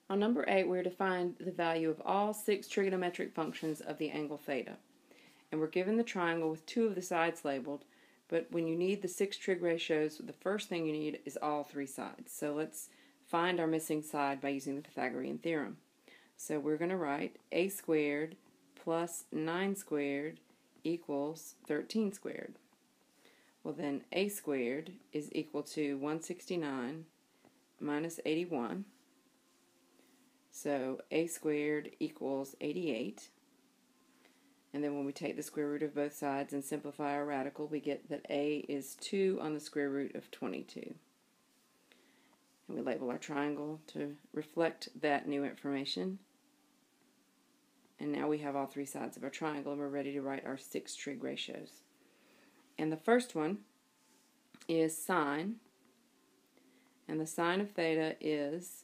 On number 8, we're to find the value of all 6 trigonometric functions of the angle theta. And we're given the triangle with 2 of the sides labeled, but when you need the 6 trig ratios, the first thing you need is all 3 sides. So let's find our missing side by using the Pythagorean theorem. So we're going to write a squared plus 9 squared equals 13 squared. Well then, a squared is equal to 169 minus 81. So a squared equals 88. And then when we take the square root of both sides and simplify our radical, we get that a is 2 on the square root of 22. And we label our triangle to reflect that new information. And now we have all 3 sides of our triangle, and we're ready to write our 6 trig ratios. And the first one is sine, and the sine of theta is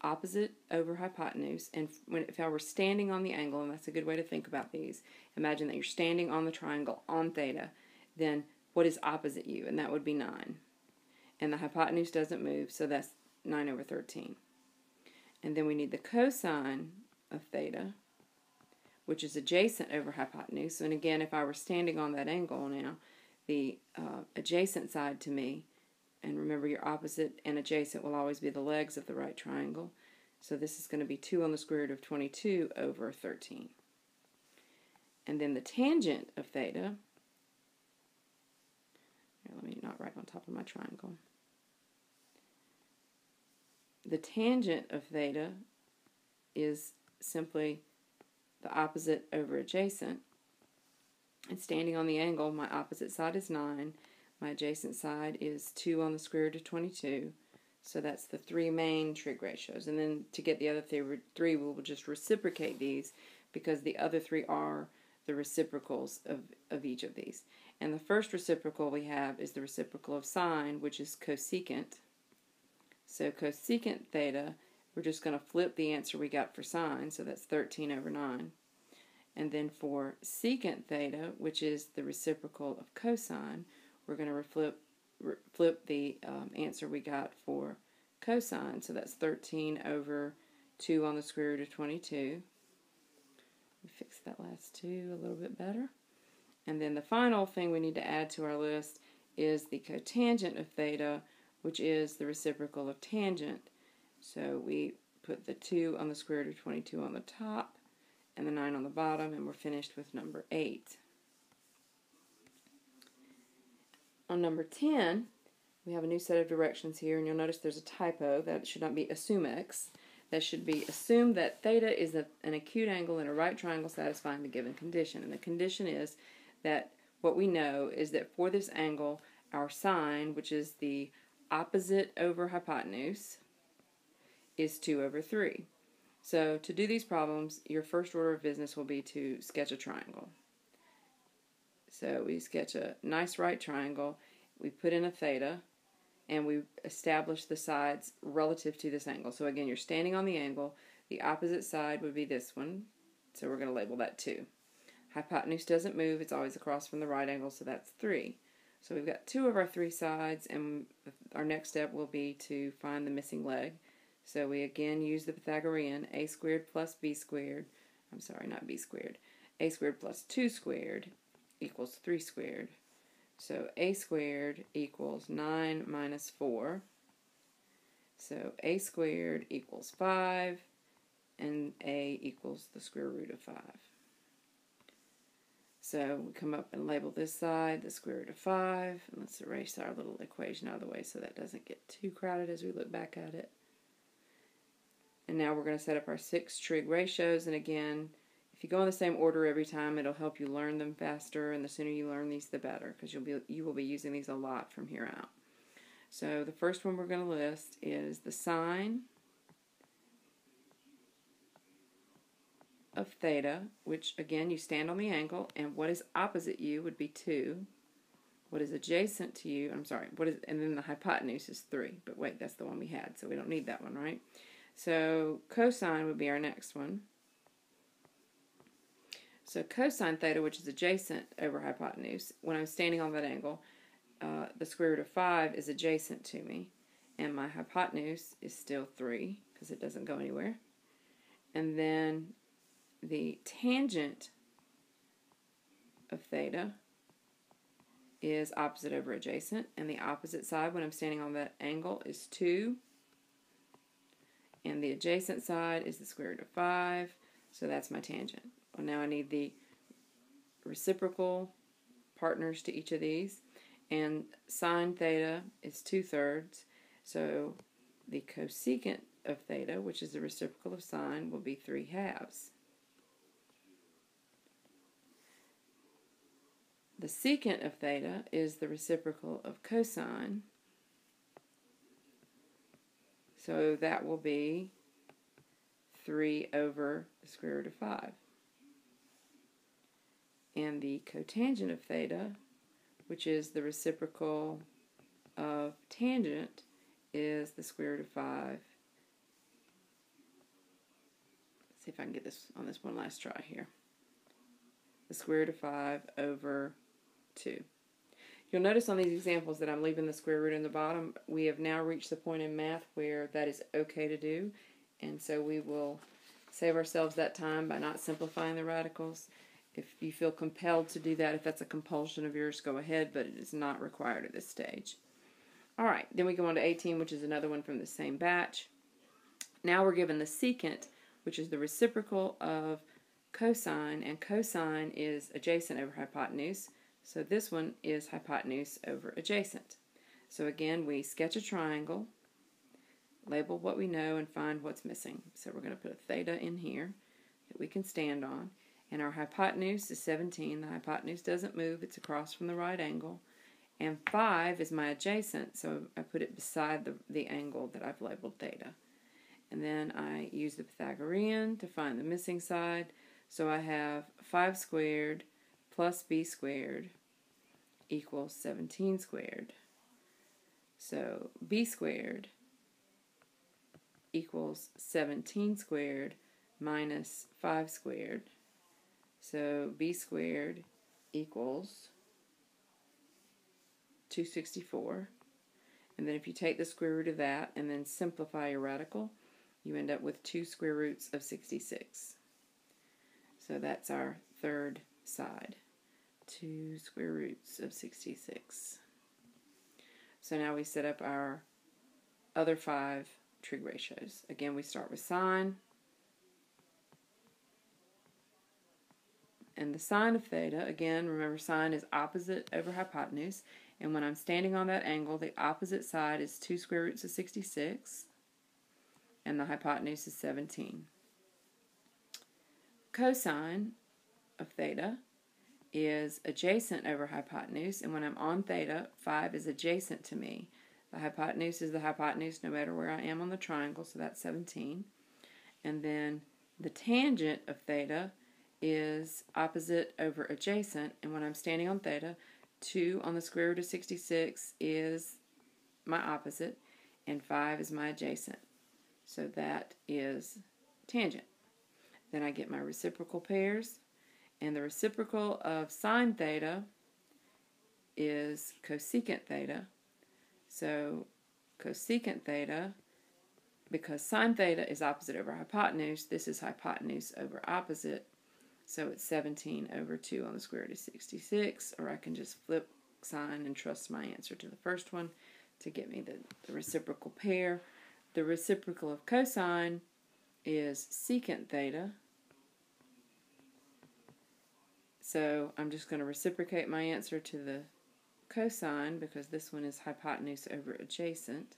opposite over hypotenuse. And if I were standing on the angle, and that's a good way to think about these, imagine that you're standing on the triangle on theta, then what is opposite you? And that would be 9. And the hypotenuse doesn't move, so that's 9 over 13. And then we need the cosine of theta, which is adjacent over hypotenuse. And again, if I were standing on that angle now, the adjacent side to me, and remember your opposite and adjacent will always be the legs of the right triangle. So this is going to be 2 on the square root of 22 over 13. And then the tangent of theta, here, let me not write on top of my triangle. The tangent of theta is simply the opposite over adjacent. And standing on the angle, my opposite side is 9. My adjacent side is 2 on the square root of 22. So that's the 3 main trig ratios. And then to get the other 3, we'll just reciprocate these because the other 3 are the reciprocals of each of these. And the first reciprocal we have is the reciprocal of sine, which is cosecant. So cosecant theta, we're just going to flip the answer we got for sine, so that's 13 over 9. And then for secant theta, which is the reciprocal of cosine, we're going to flip the answer we got for cosine, so that's 13 over 2 on the square root of 22. We fix that last 2 a little bit better. And then the final thing we need to add to our list is the cotangent of theta, which is the reciprocal of tangent. So we put the 2 on the square root of 22 on the top and the 9 on the bottom, and we're finished with number 8. On number 10, we have a new set of directions here, and you'll notice there's a typo. That should not be assume x. That should be assume that theta is an acute angle in a right triangle satisfying the given condition. And the condition is that what we know is that for this angle, our sine, which is the opposite over hypotenuse, is 2 over 3. So to do these problems, your first order of business will be to sketch a triangle. So we sketch a nice right triangle, we put in a theta, and we establish the sides relative to this angle. So again, you're standing on the angle, the opposite side would be this one, so we're going to label that 2. Hypotenuse doesn't move, it's always across from the right angle, so that's 3. So we've got 2 of our 3 sides, and our next step will be to find the missing leg. So we again use the Pythagorean, a squared plus b squared, I'm sorry, not b squared, a squared plus 2 squared equals 3 squared. So a squared equals 9 minus 4. So a squared equals 5, and a equals the square root of 5. So we come up and label this side the square root of 5, and let's erase our little equation out of the way so that doesn't get too crowded as we look back at it. And now we're going to set up our 6 trig ratios, and again, if you go in the same order every time, it'll help you learn them faster, and the sooner you learn these, the better, because you will be using these a lot from here out. So the first one we're going to list is the sine of theta, which again, you stand on the angle, and what is opposite you would be 2. What is adjacent to you, and then the hypotenuse is 3. But wait, that's the one we had, so we don't need that one, right? So cosine would be our next one. So cosine theta, which is adjacent over hypotenuse, when I'm standing on that angle, the square root of 5 is adjacent to me. and my hypotenuse is still 3 because it doesn't go anywhere. And then the tangent of theta is opposite over adjacent, and the opposite side when I'm standing on that angle is 2, and the adjacent side is the square root of 5, so that's my tangent. Well, now I need the reciprocal partners to each of these, and sine theta is 2/3, so the cosecant of theta, which is the reciprocal of sine, will be 3/2. The secant of theta is the reciprocal of cosine, so that will be 3 over the square root of 5. And the cotangent of theta, which is the reciprocal of tangent, is the square root of 5. Let's see if I can get this on this one last try here. The square root of 5 over 2. You'll notice on these examples that I'm leaving the square root in the bottom. We have now reached the point in math where that is okay to do, and so we will save ourselves that time by not simplifying the radicals. If you feel compelled to do that, if that's a compulsion of yours, go ahead, but it is not required at this stage. All right, then we go on to 18, which is another one from the same batch. Now we're given the secant, which is the reciprocal of cosine, and cosine is adjacent over hypotenuse. So this one is hypotenuse over adjacent. So again, we sketch a triangle, label what we know, and find what's missing. So we're going to put a theta in here that we can stand on. And our hypotenuse is 17. The hypotenuse doesn't move. It's across from the right angle. And 5 is my adjacent, so I put it beside the angle that I've labeled theta. And then I use the Pythagorean to find the missing side. So I have 5 squared plus b squared equals 17 squared. So b squared equals 17 squared minus 5 squared. So b squared equals 264. And then if you take the square root of that and then simplify your radical, you end up with 2 square roots of 66. So that's our third side. 2 square roots of 66. So now we set up our other 5 trig ratios. Again, we start with sine. And the sine of theta, again, remember sine is opposite over hypotenuse. And when I'm standing on that angle, the opposite side is 2 square roots of 66. And the hypotenuse is 17. Cosine of theta is adjacent over hypotenuse, and when I'm on theta, 5 is adjacent to me. The hypotenuse is the hypotenuse no matter where I am on the triangle, so that's 17. And then the tangent of theta is opposite over adjacent, and when I'm standing on theta, 2 on the square root of 66 is my opposite, and 5 is my adjacent. So that is tangent. Then I get my reciprocal pairs, and the reciprocal of sine theta is cosecant theta. So cosecant theta, because sine theta is opposite over hypotenuse, this is hypotenuse over opposite. So it's 17 over 2 on the square root of 66, or I can just flip sine and trust my answer to the first one to get me the reciprocal pair. The reciprocal of cosine is secant theta. So I'm just going to reciprocate my answer to the cosine because this one is hypotenuse over adjacent.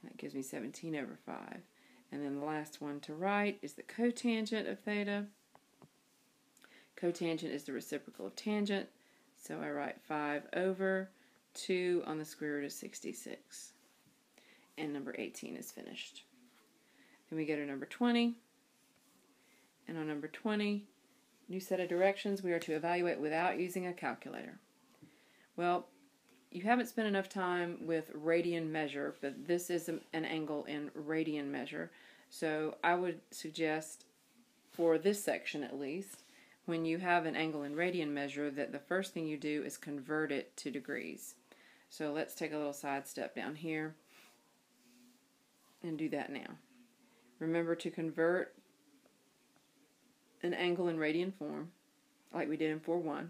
That gives me 17 over 5. And then the last one to write is the cotangent of theta. Cotangent is the reciprocal of tangent. So I write 5 over 2 on the square root of 66. And number 18 is finished. Then we go to number 20. And on number 20, new set of directions, we are to evaluate without using a calculator. Well, you haven't spent enough time with radian measure, but this is an angle in radian measure. So I would suggest, for this section at least, when you have an angle in radian measure, that the first thing you do is convert it to degrees. So let's take a little side step down here. and do that now. Remember to convert an angle in radian form, like we did in 4.1.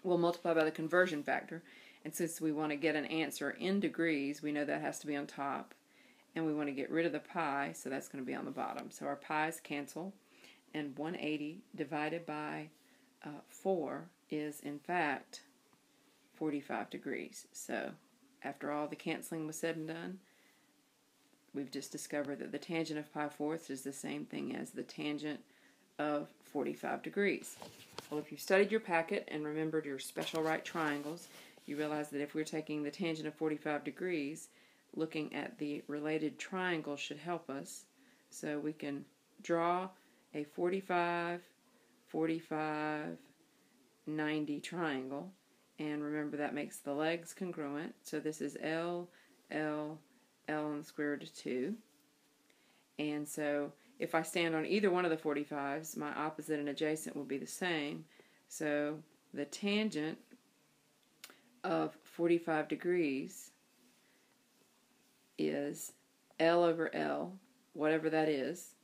We'll multiply by the conversion factor, and since we want to get an answer in degrees, we know that has to be on top, and we want to get rid of the pi, so that's going to be on the bottom. So our pi's cancel, and 180 divided by 4 is, in fact, 45 degrees. So after all the canceling was said and done, we've just discovered that the tangent of pi fourths is the same thing as the tangent of 45 degrees. Well, if you studied your packet and remembered your special right triangles, you realize that if we're taking the tangent of 45 degrees, looking at the related triangle should help us. So we can draw a 45, 45, 90 triangle, and remember that makes the legs congruent. So this is L, L, L on the square root of 2. And so if I stand on either one of the 45s, my opposite and adjacent will be the same. So the tangent of 45 degrees is L over L, whatever that is,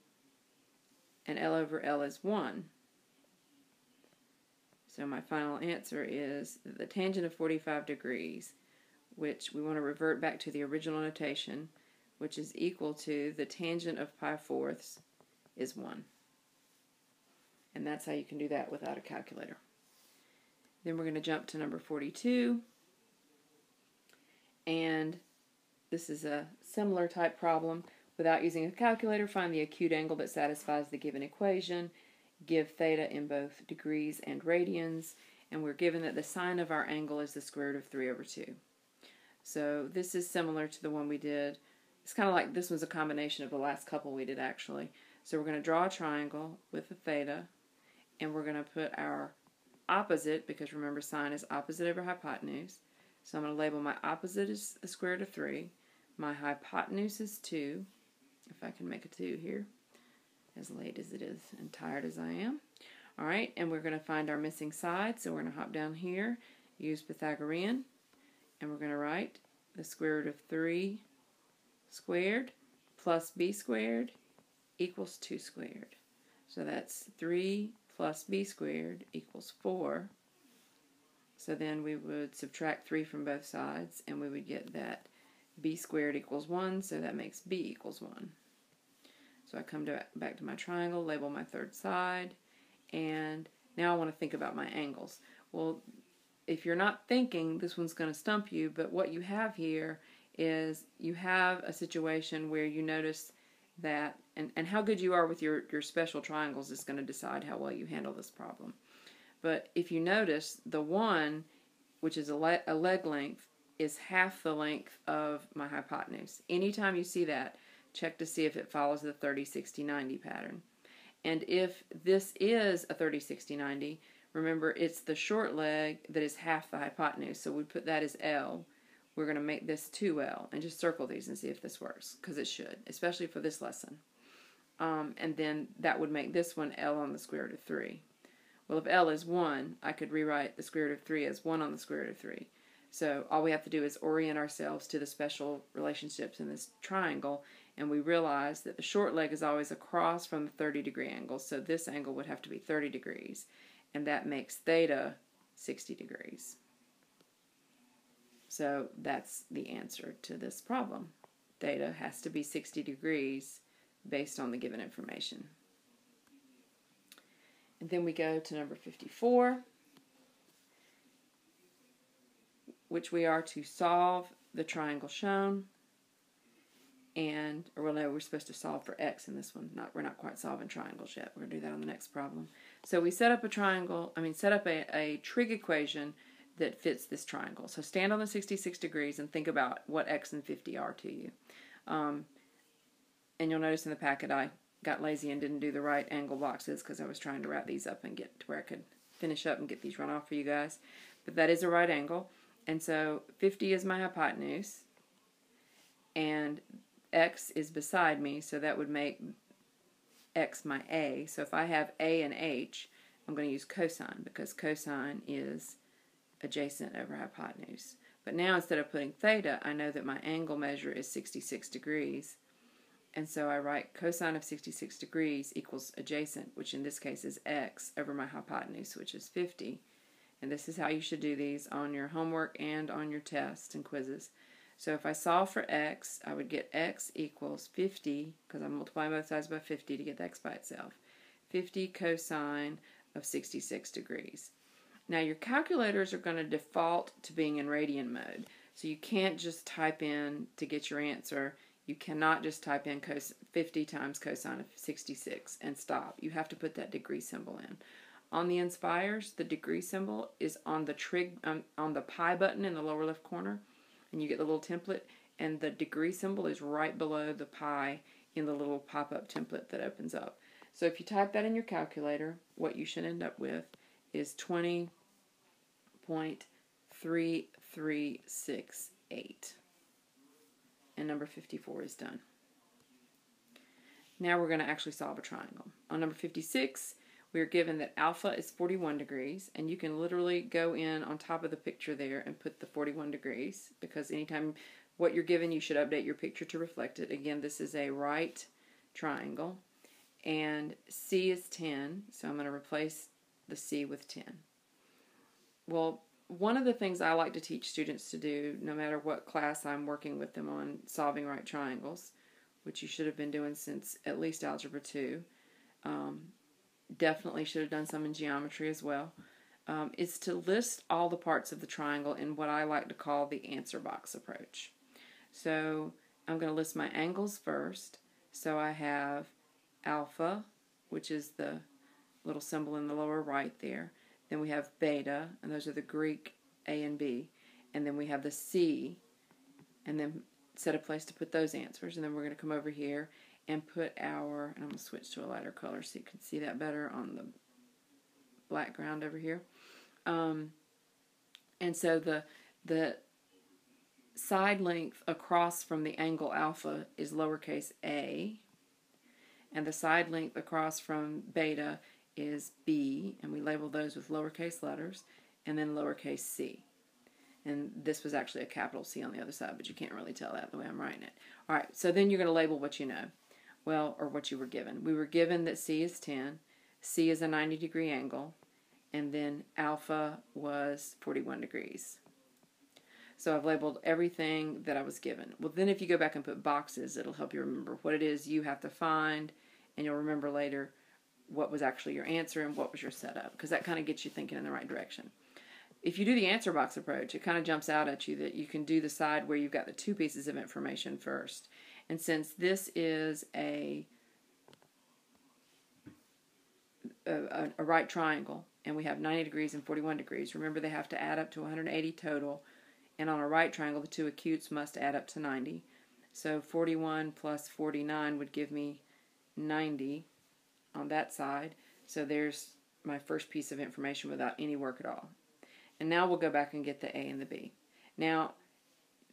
and L over L is 1. So my final answer is the tangent of 45 degrees, which we want to revert back to the original notation, which is equal to the tangent of pi fourths is 1. And that's how you can do that without a calculator. Then we're going to jump to number 42. And this is a similar type problem. Without using a calculator, find the acute angle that satisfies the given equation. Give theta in both degrees and radians. And we're given that the sine of our angle is the square root of 3 over 2. So this is similar to the one we did. It's kind of like this was a combination of the last couple we did actually. So we're going to draw a triangle with a theta, and we're going to put our opposite, because remember sine is opposite over hypotenuse. So I'm going to label my opposite as the square root of 3. My hypotenuse is 2, if I can make a 2 here, as late as it is and tired as I am. All right, and we're going to find our missing side, so we're going to hop down here, use Pythagorean, and we're going to write the square root of 3 squared plus b squared equals 2 squared. So that's 3 plus b squared equals 4. So then we would subtract 3 from both sides, and we would get that b squared equals 1, so that makes b equals 1. So I come back to my triangle, label my third side, and now I want to think about my angles. Well, if you're not thinking, this one's going to stump you, but what you have here is you have a situation where you notice that, and how good you are with your special triangles is going to decide how well you handle this problem. But if you notice, the 1, which is a leg length, is half the length of my hypotenuse. Anytime you see that, check to see if it follows the 30, 60, 90 pattern. And if this is a 30, 60, 90, remember it's the short leg that is half the hypotenuse, so we put that as L. We're going to make this 2L, and just circle these and see if this works, because it should, especially for this lesson. And then that would make this one L on the square root of 3. Well, if L is 1, I could rewrite the square root of 3 as 1 on the square root of 3. So all we have to do is orient ourselves to the special relationships in this triangle, and we realize that the short leg is always across from the 30-degree angle, so this angle would have to be 30 degrees, and that makes theta 60 degrees. So that's the answer to this problem. Theta has to be 60 degrees based on the given information. And then we go to number 54, which we are to solve the triangle shown. And, or well, no, we're supposed to solve for x in this one. We're not quite solving triangles yet. We're going to do that on the next problem. So we set up a a trig equation that fits this triangle. So stand on the 66 degrees and think about what x and 50 are to you. And you'll notice in the packet I got lazy and didn't do the right angle boxes because I was trying to wrap these up and get to where I could finish up and get these run off for you guys. But that is a right angle. And so 50 is my hypotenuse, and x is beside me, so that would make x my a. So if I have a and h, I'm going to use cosine, because cosine is adjacent over hypotenuse. But now instead of putting theta, I know that my angle measure is 66 degrees. And so I write cosine of 66 degrees equals adjacent, which in this case is x, over my hypotenuse, which is 50. And this is how you should do these on your homework and on your tests and quizzes. So if I solve for x, I would get x equals 50, because I'm multiplying both sides by 50 to get the x by itself. 50 cosine of 66 degrees. Now your calculators are going to default to being in radian mode. So you can't just type in to get your answer. You cannot just type in 50 times cosine of 66 and stop. You have to put that degree symbol in. On the Inspires, the degree symbol is on the pi button in the lower left corner, and you get the little template, and the degree symbol is right below the pi in the little pop-up template that opens up. So if you type that in your calculator, what you should end up with is 20.3368. And number 54 is done. Now we're going to actually solve a triangle. On number 56, we are given that alpha is 41 degrees, and you can literally go in on top of the picture there and put the 41 degrees, because anytime what you're given, you should update your picture to reflect it. Again, this is a right triangle, and C is 10, so I'm going to replace the C with 10. Well, one of the things I like to teach students to do, no matter what class I'm working with them on solving right triangles, which you should have been doing since at least Algebra 2, definitely should have done some in geometry as well, is to list all the parts of the triangle in what I like to call the answer box approach. So I'm going to list my angles first. So I have alpha, which is the little symbol in the lower right there. Then we have beta, and those are the Greek A and B. And then we have the C, and then set a place to put those answers. And then we're going to come over here and put our, and I'm going to switch to a lighter color so you can see that better on the black ground over here. And so the side length across from the angle alpha is lowercase a, and the side length across from beta is b, and we label those with lowercase letters, and then lowercase c. And this was actually a capital C on the other side, but you can't really tell that the way I'm writing it. All right, so then you're going to label what you know. Well, or what you were given. We were given that C is 10, C is a 90-degree angle, and then alpha was 41 degrees. So I've labeled everything that I was given. Well, then if you go back and put boxes, it'll help you remember what it is you have to find, and you'll remember later what was actually your answer and what was your setup, because that kind of gets you thinking in the right direction. If you do the answer box approach, it kind of jumps out at you that you can do the side where you've got the two pieces of information first. And since this is a right triangle, and we have 90 degrees and 41 degrees, remember they have to add up to 180 total, and on a right triangle the two acutes must add up to 90. So 41 plus 49 would give me 90 on that side. So there's my first piece of information without any work at all. And now we'll go back and get the A and the B. Now,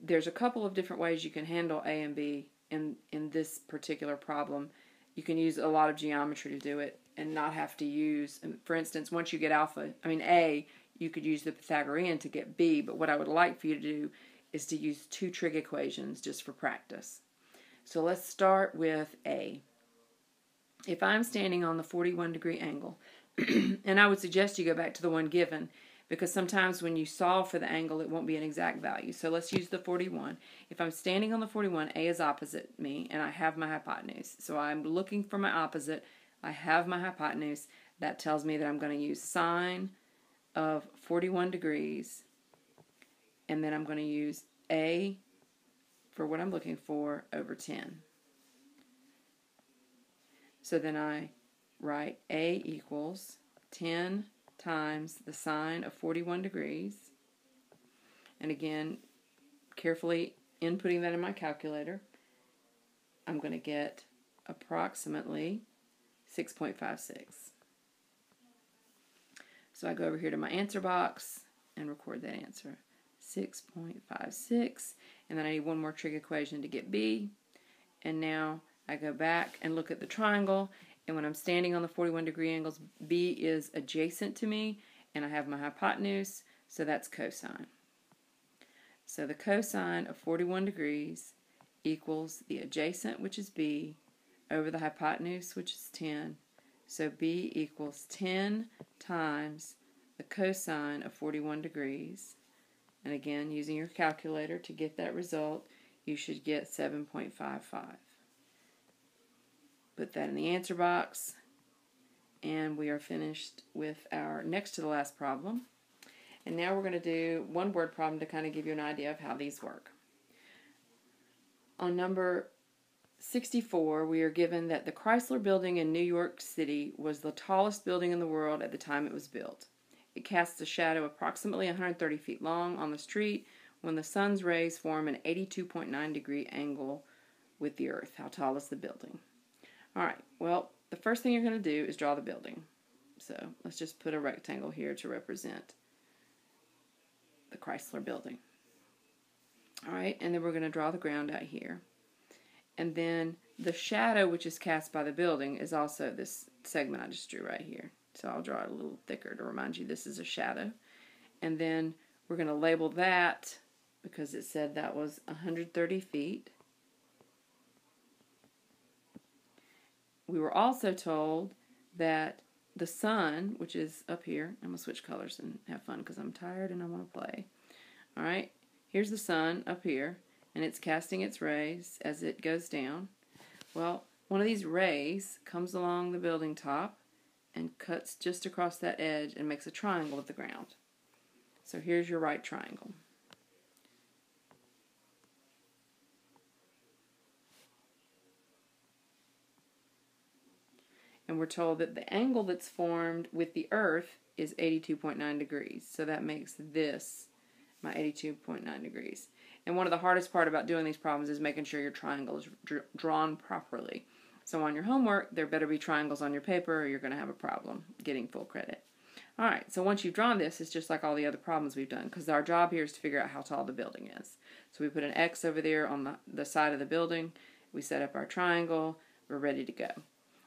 there's a couple of different ways you can handle A and B in this particular problem. You can use a lot of geometry to do it and not have to use, for instance, once you get A, you could use the Pythagorean to get B, but what I would like for you to do is to use two trig equations just for practice. So let's start with A. If I'm standing on the 41-degree angle, and I would suggest you go back to the one given, because sometimes when you solve for the angle, it won't be an exact value. So let's use the 41. If I'm standing on the 41, A is opposite me, and I have my hypotenuse. So I'm looking for my opposite. I have my hypotenuse. That tells me that I'm going to use sine of 41 degrees, and then I'm going to use A for what I'm looking for over 10. So then I write A equals 10 times the sine of 41 degrees, and again, carefully inputting that in my calculator, I'm going to get approximately 6.56. So I go over here to my answer box and record that answer, 6.56, and then I need one more trig equation to get B, and now I go back and look at the triangle, and when I'm standing on the 41-degree angles, B is adjacent to me, and I have my hypotenuse, so that's cosine. So the cosine of 41 degrees equals the adjacent, which is b, over the hypotenuse, which is 10. So b equals 10 times the cosine of 41 degrees. And again, using your calculator to get that result, you should get 7.55. Put that in the answer box, and we are finished with our next to the last problem. And now we're going to do one word problem to kind of give you an idea of how these work. On number 64, we are given that the Chrysler Building in New York City was the tallest building in the world at the time it was built. It casts a shadow approximately 130 feet long on the street when the sun's rays form an 82.9 degree angle with the earth. How tall is the building? All right, well, the first thing you're going to do is draw the building. So let's just put a rectangle here to represent the Chrysler Building. All right, and then we're going to draw the ground out here. And then the shadow which is cast by the building is also this segment I just drew right here. So I'll draw it a little thicker to remind you this is a shadow. And then we're going to label that, because it said that was 130 feet. We were also told that the sun, which is up here, I'm going to switch colors and have fun because I'm tired and I want to play. All right, here's the sun up here, and it's casting its rays as it goes down. Well, one of these rays comes along the building top and cuts just across that edge and makes a triangle with the ground. So here's your right triangle. And we're told that the angle that's formed with the earth is 82.9 degrees. So that makes this my 82.9 degrees. And one of the hardest part about doing these problems is making sure your triangle is drawn properly. So on your homework, there better be triangles on your paper or you're going to have a problem getting full credit. All right, so once you've drawn this, it's just like all the other problems we've done, because our job here is to figure out how tall the building is. So we put an X over there on the side of the building. We set up our triangle. We're ready to go.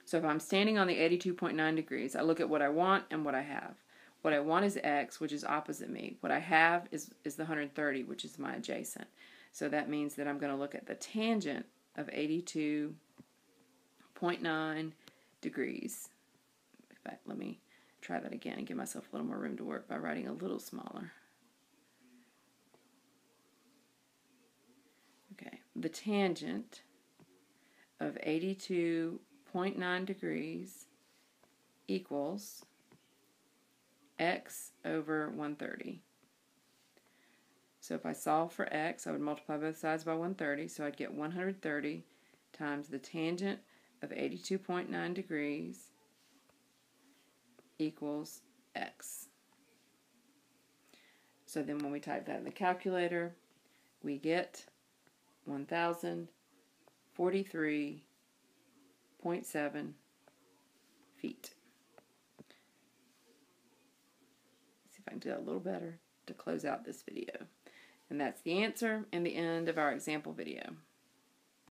So if I'm standing on the 82.9 degrees, I look at what I want and what I have. What I want is X, which is opposite me. What I have is the 130, which is my adjacent. So that means that I'm going to look at the tangent of 82.9 degrees. In fact, let me try that again and give myself a little more room to work by writing a little smaller. Okay, the tangent of 82.9 degrees equals X over 130. So if I solve for X, I would multiply both sides by 130, so I'd get 130 times the tangent of 82.9 degrees equals X. So then when we type that in the calculator, we get 1,043.7 feet. See if I can do that a little better to close out this video. And that's the answer and the end of our example video.